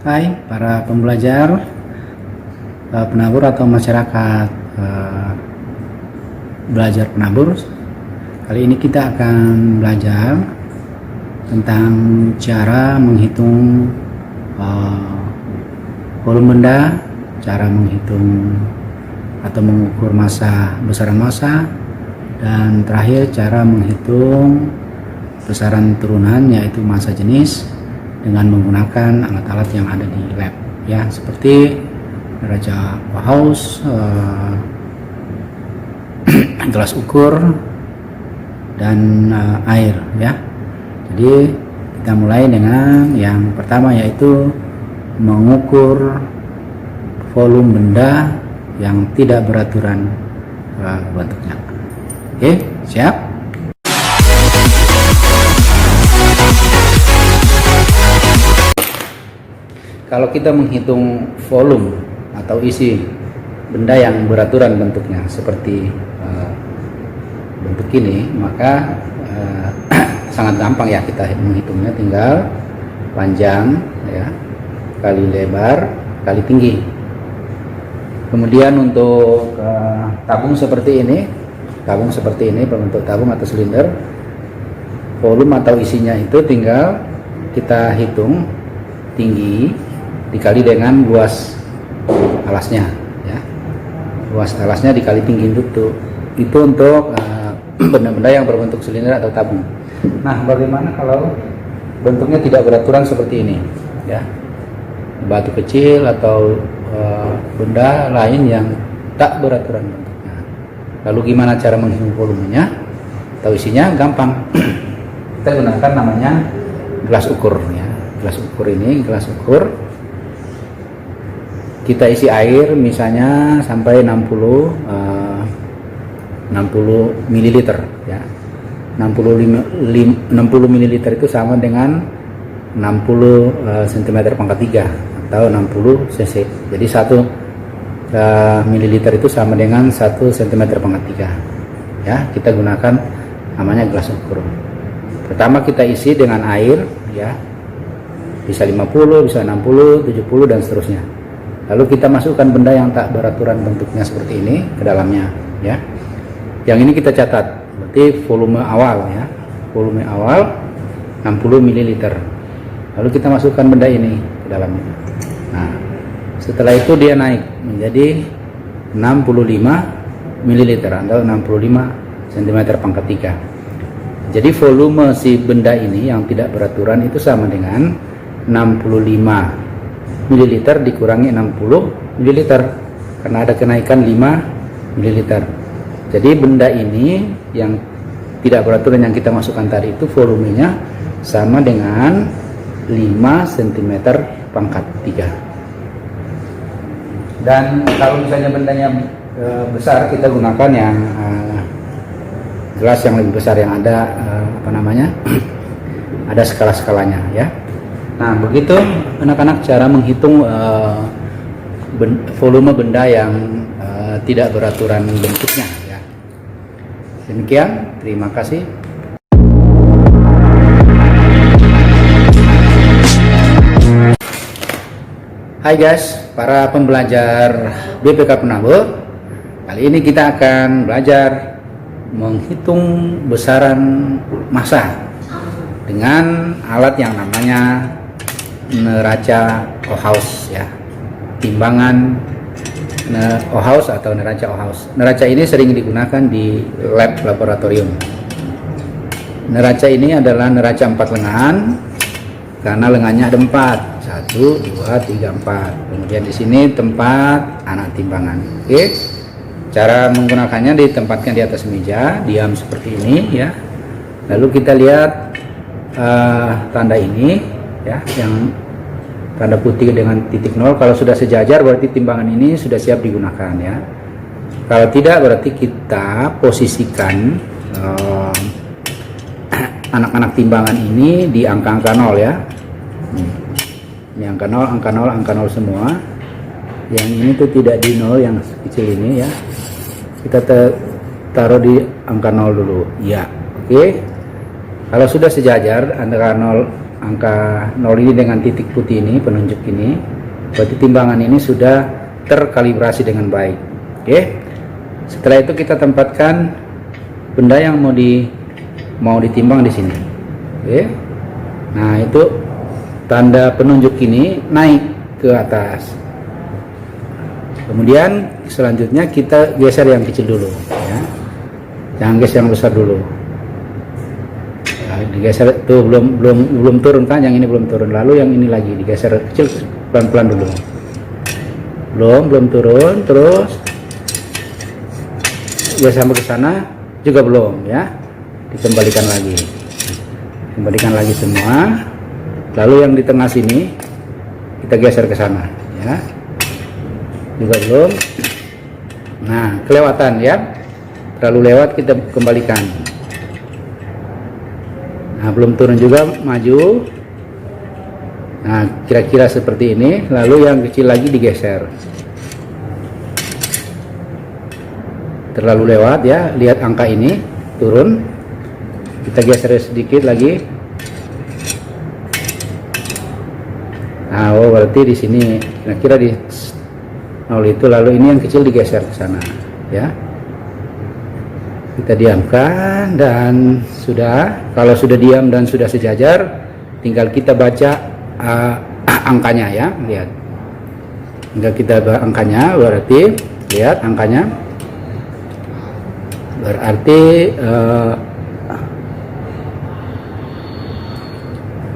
Hai para pembelajar, penabur atau masyarakat belajar penabur. Kali ini kita akan belajar tentang cara menghitung volume benda, cara menghitung atau mengukur massa, besaran massa, dan terakhir cara menghitung besaran turunan yaitu massa jenis dengan menggunakan alat-alat yang ada di lab ya, seperti neraca Bauhaus, gelas ukur, dan air ya. Jadi kita mulai dengan yang pertama, yaitu mengukur volume benda yang tidak beraturan bentuknya. Oke, siap? Kalau kita menghitung volume atau isi benda yang beraturan bentuknya seperti bentuk ini, maka sangat gampang ya kita menghitungnya. Tinggal panjang ya kali lebar kali tinggi. Kemudian untuk tabung seperti ini, berbentuk tabung atau silinder, volume atau isinya itu tinggal kita hitung tinggi dikali dengan luas alasnya ya, luas alasnya dikali tinggi itu untuk benda-benda yang berbentuk silinder atau tabung. Nah, bagaimana kalau bentuknya tidak beraturan seperti ini ya, batu kecil atau benda lain yang tak beraturan bentuknya? Lalu gimana cara menghitung volumenya atau isinya? Gampang. Kita gunakan namanya gelas ukur ya. Gelas ukur ini, gelas ukur kita isi air misalnya sampai 60 ml ya. 60 ml itu sama dengan 60 cm pangkat 3 atau 60 cc. Jadi 1 ml itu sama dengan 1 cm pangkat 3 ya. Kita gunakan namanya gelas ukur. Pertama kita isi dengan air ya, bisa 50, bisa 60, 70, dan seterusnya. Lalu kita masukkan benda yang tak beraturan bentuknya seperti ini ke dalamnya ya. Yang ini kita catat, berarti volume awal ya, volume awal 60 ml. Lalu kita masukkan benda ini ke dalamnya. Nah, setelah itu dia naik menjadi 65 ml atau 65 cm pangkat 3. Jadi volume si benda ini yang tidak beraturan itu sama dengan 65 ml dikurangi 60 ml karena ada kenaikan 5 ml. Jadi benda ini yang tidak beraturan yang kita masukkan tadi itu volumenya sama dengan 5 cm pangkat 3. Dan kalau misalnya bendanya besar, kita gunakan yang gelas yang lebih besar yang ada ada skala-skalanya ya. Nah, begitu anak-anak cara menghitung volume benda yang tidak beraturan bentuknya ya. Demikian, terima kasih. Hai guys, para pembelajar BPK Penabur. Kali ini kita akan belajar menghitung besaran massa dengan alat yang namanya neraca Bauhaus ya, timbangan Bauhaus atau neraca Bauhaus. Neraca ini sering digunakan di lab laboratorium. Neraca ini adalah neraca 4 lengan karena lengannya ada 4, 1, 2, 3, 4. Kemudian di sini tempat anak timbangan. Oke, cara menggunakannya ditempatkan di atas meja diam seperti ini ya. Lalu kita lihat tanda ini ya, yang tanda putih dengan titik 0. Kalau sudah sejajar berarti timbangan ini sudah siap digunakan ya. Kalau tidak berarti kita posisikan anak-anak timbangan ini di angka-angka 0 ya. Ini angka 0, angka 0 semua. Yang ini tuh tidak di 0, yang kecil ini ya. Kita taruh di angka 0 dulu ya. Oke. Kalau sudah sejajar antara 0 angka 0 ini dengan titik putih ini, penunjuk ini, berarti timbangan ini sudah terkalibrasi dengan baik. Oke. Setelah itu kita tempatkan benda yang mau ditimbang di sini. Oke. Nah, itu tanda penunjuk ini naik ke atas. Kemudian selanjutnya kita geser yang kecil dulu, ya. Jangan geser yang besar dulu. Nah, digeser tuh belum turun kan, yang ini belum turun. Lalu yang ini lagi digeser kecil pelan-pelan dulu. Belum turun, terus geser sampai ke sana juga belum, ya. Dikembalikan lagi. Kembalikan lagi semua. Lalu yang di tengah sini kita geser ke sana, ya. Juga belum. Nah, kelewatan ya. Terlalu lewat, kita kembalikan. Nah, belum turun juga, maju. Nah, kira-kira seperti ini. Lalu yang kecil lagi digeser. Terlalu lewat ya. Lihat angka ini turun. Kita geser sedikit lagi. Nah, oh berarti di sini kira-kira di 0 itu, lalu ini yang kecil digeser ke sana, ya. Kita diamkan dan sudah. Kalau sudah diam dan sudah sejajar, tinggal kita baca angkanya, ya. Lihat. Tinggal kita baca angkanya, berarti lihat angkanya. Berarti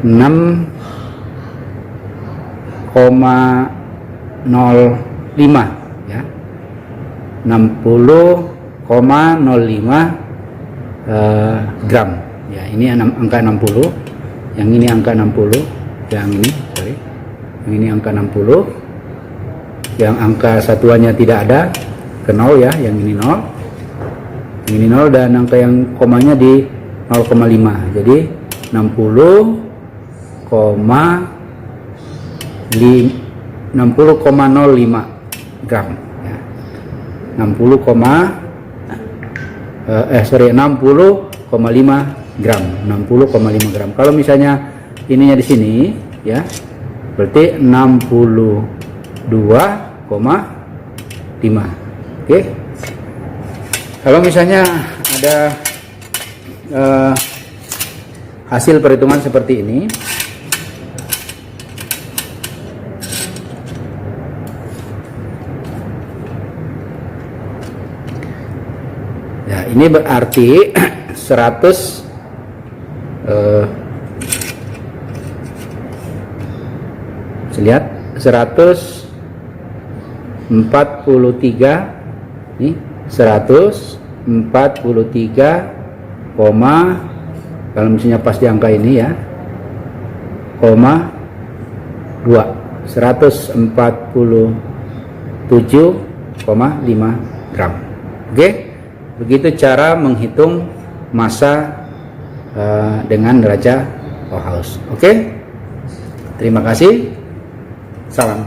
6,05 ya, 60,05 gram ya. Ini angka 60, yang ini angka 60, yang ini angka 60, yang angka satuannya tidak ada ke 0 ya, yang ini 0, yang ini 0, dan angka yang komanya di 0,5, jadi 60,05 gram ya. 60,5 gram, 60,5 gram. Kalau misalnya ininya di sini ya, berarti 62,5. Oke. Kalau misalnya ada hasil perhitungan seperti ini, ya ini berarti 100 lihat 143 nih, 143, kalau misalnya pas di angka ini ya, 2, 147,5 gram. Oke, begitu cara menghitung massa dengan neraca Bauhaus. Oke, terima kasih, salam.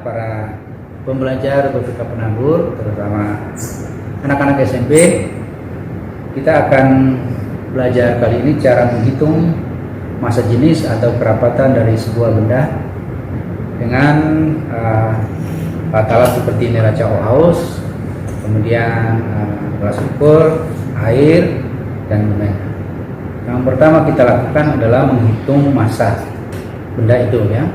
Para pembelajar BPK Penabur, terutama anak-anak SMP, kita akan belajar kali ini cara menghitung massa jenis atau kerapatan dari sebuah benda dengan alat seperti neraca Bauhaus, kemudian gelas ukur, air, dan lain-lain. Yang pertama kita lakukan adalah menghitung massa benda itu ya.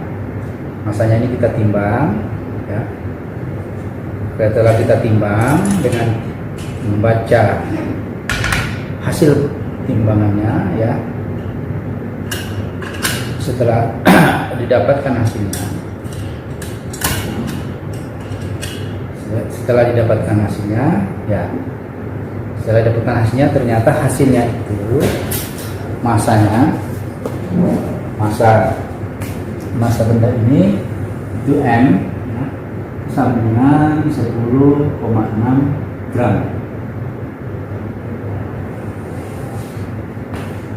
Massanya ini kita timbang ya. Setelah kita timbang dengan membaca hasil timbangannya ya. Setelah didapatkan hasilnya, ya, setelah didapatkan hasilnya, ternyata hasilnya itu massanya, massa benda ini itu M ya, sama dengan 10,6 gram.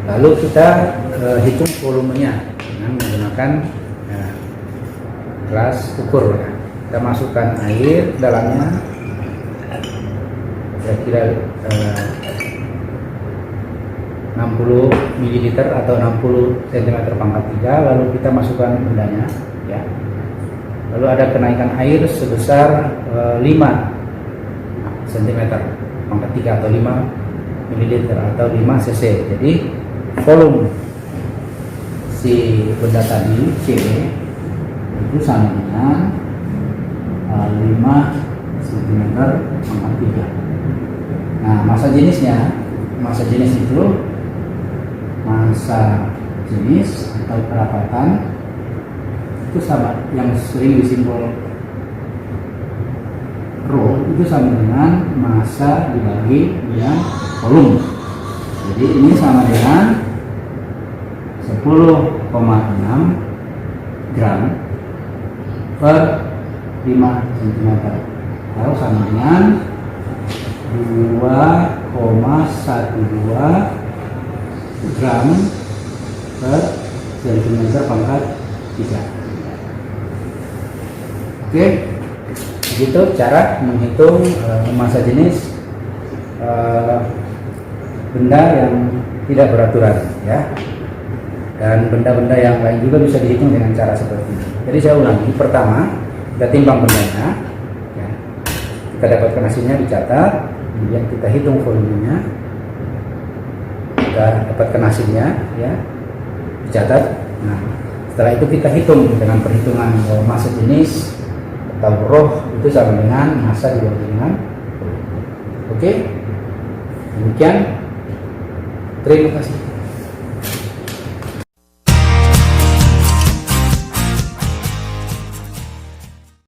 Lalu kita hitung volumenya dengan menggunakan gelas ukur ya. Kita masukkan air dalamnya, kira-kira 60 ml atau 60 cm pangkat 3, lalu kita masukkan bendanya ya. Lalu ada kenaikan air sebesar 5 cm pangkat 3 atau 5 ml atau 5 cc. Jadi volume si benda tadi C itu sama dengan 5 cm pangkat 3. Nah, massa jenis itu massa jenis atau kerapatan itu sama, yang sering disimbol rho itu sama dengan massa dibagi dengan volume. Jadi ini sama dengan 10,6 gram per 5 cm, atau sama dengan 2,12 gram per cm pangkat 3. Oke, begitu cara menghitung massa jenis benda yang tidak beraturan ya. Dan benda-benda yang lain juga bisa dihitung dengan cara seperti ini. Jadi saya ulangi, pertama kita timbang bendanya ya. Kita dapatkan hasilnya, dicatat, kemudian kita hitung volumenya, kita dapatkan hasilnya ya, dicatat. Nah, setelah itu kita hitung dengan perhitungan massa jenis atau rho itu sama dengan massa dibagi dengan volume. Oke, demikian, terima kasih.